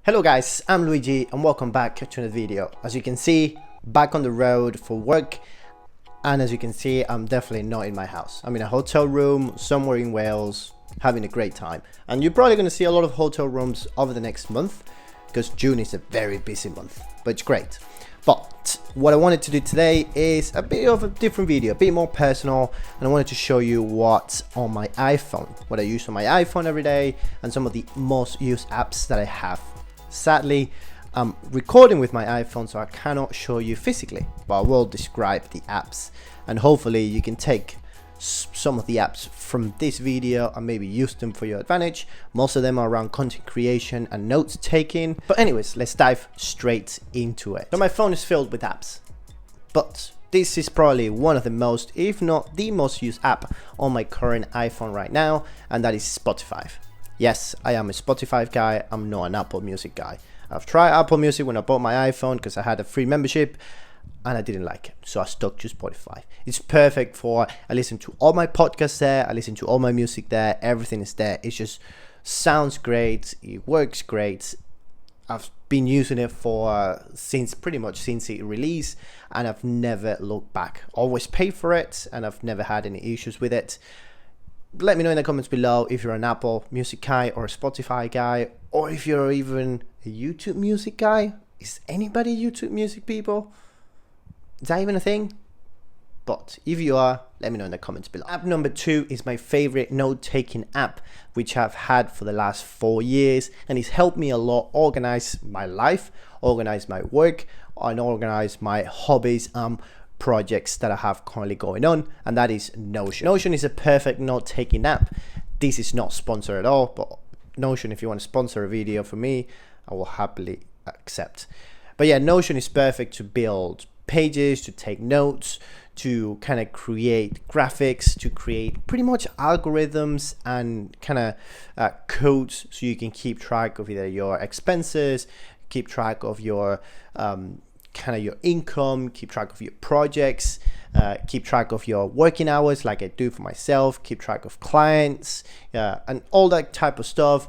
Hello guys, I'm Luigi and welcome back to another video. As you can see, back on the road for work, and as you can see, I'm definitely not in my house. I'm in a hotel room somewhere in Wales, having a great time. And you're probably going to see a lot of hotel rooms over the next month, because June is a very busy month, but it's great. But what I wanted to do today is a bit of a different video, a bit more personal, and I wanted to show you what's on my iPhone, what I use on my iPhone every day, and some of the most used apps that I have. Sadly, I'm recording with my iPhone, so I cannot show you physically, but I will describe the apps, and hopefully you can take some of the apps from this video and maybe use them for your advantage. Most of them are around content creation and notes taking. But anyways, let's dive straight into it. So my phone is filled with apps, but this is probably one of the most, if not the most used app on my current iPhone right now, and that is Spotify. Yes, I am a Spotify guy, I'm not an Apple Music guy. I've tried Apple Music when I bought my iPhone because I had a free membership and I didn't like it, so I stuck to Spotify. It's perfect for, I listen to all my podcasts there, I listen to all my music there, everything is there. It just sounds great, it works great. I've been using it for pretty much since it released, and I've never looked back. Always paid for it and I've never had any issues with it. Let me know in the comments below if you're an Apple Music guy or a Spotify guy, or if you're even a YouTube Music guy. Is anybody YouTube Music people? Is that even a thing? But if you are, let me know in the comments below. App number 2 is my favorite note-taking app, which I've had for the last 4 years, and it's helped me a lot organize my life, organize my work, and organize my hobbies projects that I have currently going on, and that is Notion. Notion is a perfect note-taking app. This is not sponsored at all, but Notion, if you want to sponsor a video for me, I will happily accept. But yeah, Notion is perfect to build pages, to take notes, to kind of create graphics, to create pretty much algorithms and kind of codes, so you can keep track of either your expenses, keep track of your kind of your income, keep track of your projects, keep track of your working hours like I do for myself, keep track of clients, and all that type of stuff.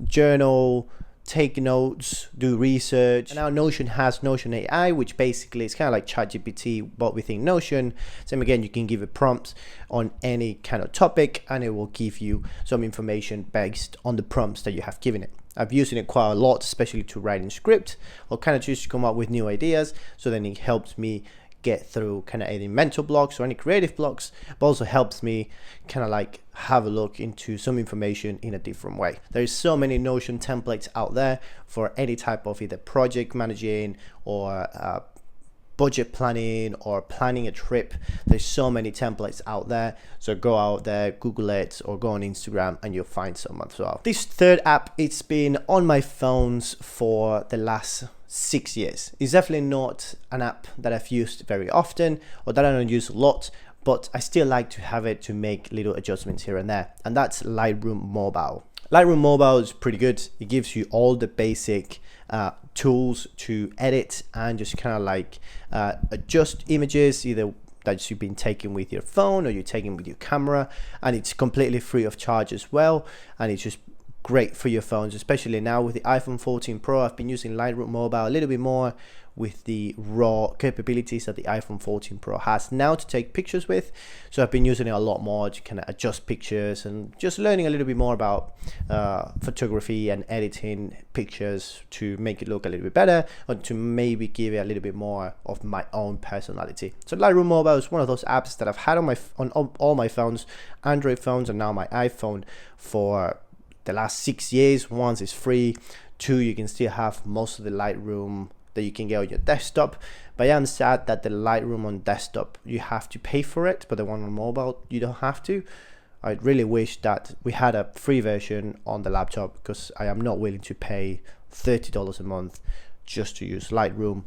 Journal, take notes, do research. And now Notion has Notion AI, which basically is kind of like ChatGPT but within Notion. Same again, you can give it prompts on any kind of topic and it will give you some information based on the prompts that you have given it. I've used it quite a lot, especially to write in script or kind of just to come up with new ideas. So then it helps me get through kind of any mental blocks or any creative blocks, but also helps me kind of like have a look into some information in a different way. There's so many Notion templates out there for any type of either project managing or budget planning or planning a trip. There's so many templates out there, so go out there, Google it, or go on Instagram and you'll find some as well. This third app, it's been on my phones for the last 6 years. It's definitely not an app that I've used very often or that I don't use a lot, but I still like to have it to make little adjustments here and there, and that's Lightroom Mobile. Lightroom Mobile is pretty good. It gives you all the basic tools to edit and just kind of like adjust images, either that you've been taking with your phone or you're taking with your camera, and it's completely free of charge as well, and it's just great for your phones, especially now with the iPhone 14 Pro. I've been using Lightroom Mobile a little bit more with the raw capabilities that the iPhone 14 Pro has now to take pictures with. So I've been using it a lot more to kind of adjust pictures and just learning a little bit more about photography and editing pictures to make it look a little bit better, or to maybe give it a little bit more of my own personality. So Lightroom Mobile is one of those apps that I've had on all my phones, Android phones and now my iPhone, for the last 6 years. Once it's free, 2, you can still have most of the Lightroom that you can get on your desktop. But I am sad that the Lightroom on desktop, you have to pay for it, but the one on mobile, you don't have to. I really wish that we had a free version on the laptop, because I am not willing to pay $30 a month just to use Lightroom,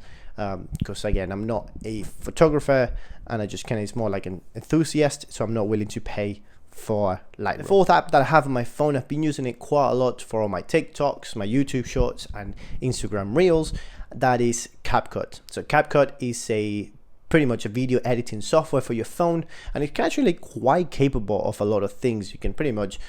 because again, I'm not a photographer and I just kind of, it's more like an enthusiast, so I'm not willing to pay for Lightroom. The fourth app that I have on my phone, I've been using it quite a lot for all my TikToks, my YouTube shorts and Instagram reels, that is CapCut. So CapCut is pretty much a video editing software for your phone, and it's actually quite capable of a lot of things. You can pretty much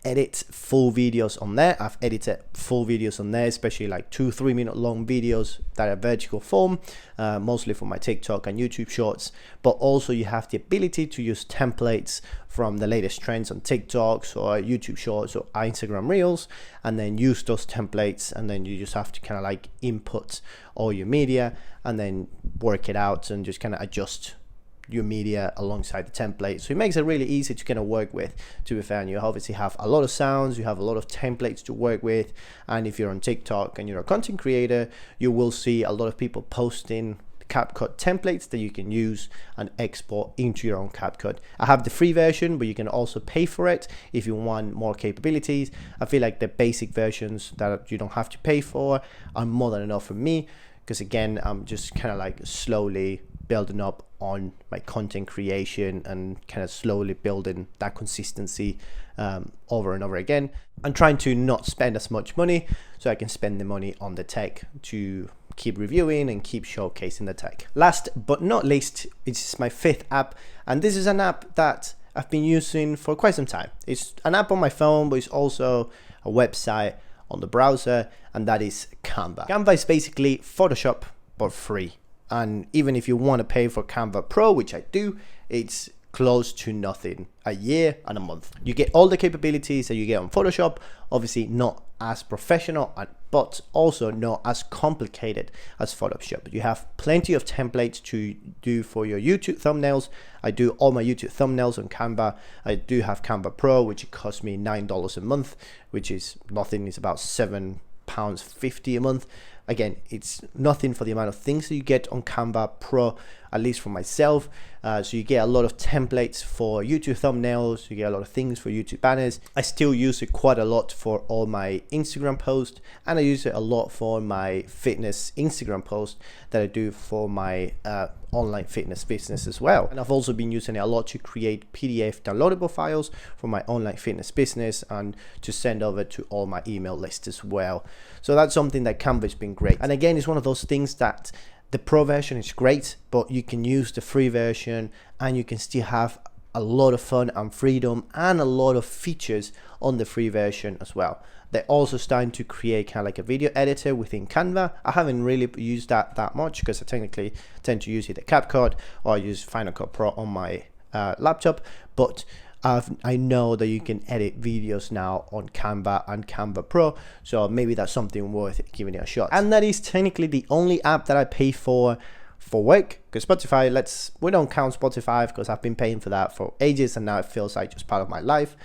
edit full videos on there. I've edited full videos on there, especially like 2-3 minute long videos that are vertical form, mostly for my TikTok and YouTube shorts. But also you have the ability to use templates from the latest trends on TikToks or YouTube shorts or Instagram reels, and then use those templates, and then you just have to kind of like input all your media and then work it out and just kind of adjust your media alongside the template. So it makes it really easy to kind of work with, to be fair. And you obviously have a lot of sounds, you have a lot of templates to work with. And if you're on TikTok and you're a content creator, you will see a lot of people posting CapCut templates that you can use and export into your own CapCut. I have the free version, but you can also pay for it if you want more capabilities. I feel like the basic versions that you don't have to pay for are more than enough for me, because again, I'm just kind of like slowly building up on my content creation and kind of slowly building that consistency over and over again, and trying to not spend as much money so I can spend the money on the tech to keep reviewing and keep showcasing the tech. Last but not least, it's my 5th app, and this is an app that I've been using for quite some time. It's an app on my phone, but it's also a website on the browser, and that is Canva. Canva is basically Photoshop but free. And even if you want to pay for Canva Pro, which I do, it's close to nothing a year and a month. You get all the capabilities that you get on Photoshop, obviously not as professional, but also not as complicated as Photoshop. You have plenty of templates to do for your YouTube thumbnails. I do all my YouTube thumbnails on Canva. I do have Canva Pro, which costs me $9 a month, which is nothing. It's about £7.50 a month. Again, it's nothing for the amount of things that you get on Canva Pro, at least for myself. So you get a lot of templates for YouTube thumbnails, you get a lot of things for YouTube banners. I still use it quite a lot for all my Instagram posts, and I use it a lot for my fitness Instagram posts that I do for my online fitness business as well. And I've also been using it a lot to create PDF downloadable files for my online fitness business and to send over to all my email list as well. So that's something that Canva has been great. And again, it's one of those things that the Pro version is great, but you can use the free version and you can still have a lot of fun and freedom and a lot of features on the free version as well. They're also starting to create kind of like a video editor within Canva. I haven't really used that much because I technically tend to use either CapCut or I use Final Cut Pro on my laptop, but I know that you can edit videos now on Canva and Canva Pro, so maybe that's something worth giving it a shot. And that is technically the only app that I pay for work, because Spotify, we don't count Spotify because I've been paying for that for ages, and now it feels like just part of my life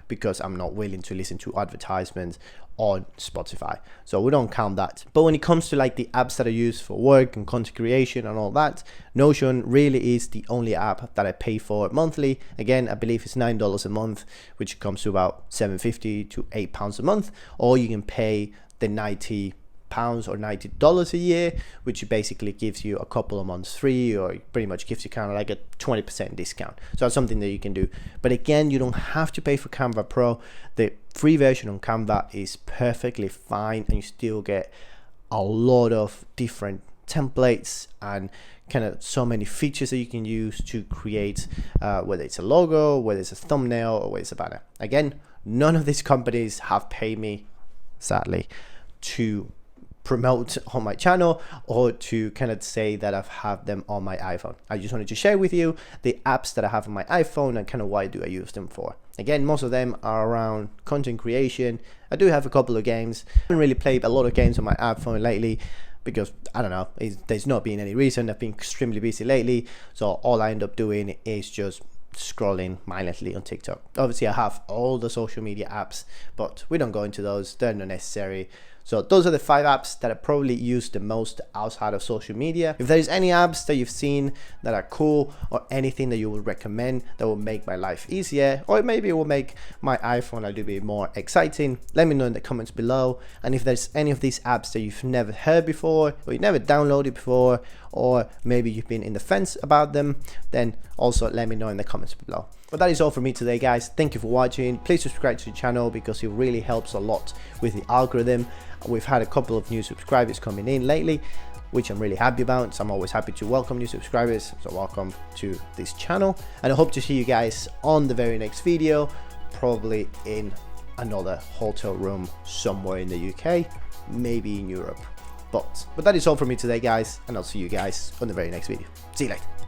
because I'm not willing to listen to advertisements on Spotify, so we don't count that. But when it comes to like the apps that I use for work and content creation and all that, Notion really is the only app that I pay for monthly. Again, I believe it's $9 a month, which comes to about $7.50 to £8 a month, or you can pay the £90 or $90 a year, which basically gives you a couple of months free, or pretty much gives you kind of like a 20% discount. So that's something that you can do. But again, you don't have to pay for Canva Pro. The free version on Canva is perfectly fine, and you still get a lot of different templates and kind of so many features that you can use to create, whether it's a logo, whether it's a thumbnail, or whether it's a banner. Again, none of these companies have paid me, sadly, to promote on my channel or to kind of say that I've had them on my iPhone. I just wanted to share with you the apps that I have on my iPhone and kind of why do I use them for. Again, most of them are around content creation. I do have a couple of games. I haven't really played a lot of games on my iPhone lately because I don't know, there's not been any reason. I've been extremely busy lately, so all I end up doing is just scrolling mindlessly on TikTok. Obviously I have all the social media apps, but we don't go into those, they're not necessary. So those are the 5 apps that I probably use the most outside of social media. If there's any apps that you've seen that are cool, or anything that you would recommend that will make my life easier, or maybe it will make my iPhone a little bit more exciting, let me know in the comments below. And if there's any of these apps that you've never heard before, or you never downloaded before, or maybe you've been in the fence about them, then also let me know in the comments below. But that is all for me today, guys. Thank you for watching. Please subscribe to the channel because it really helps a lot with the algorithm. We've had a couple of new subscribers coming in lately, which I'm really happy about. So I'm always happy to welcome new subscribers. So welcome to this channel, and I hope to see you guys on the very next video, probably in another hotel room somewhere in the UK, maybe in Europe. But that is all from me today, guys, and I'll see you guys on the very next video. See you later.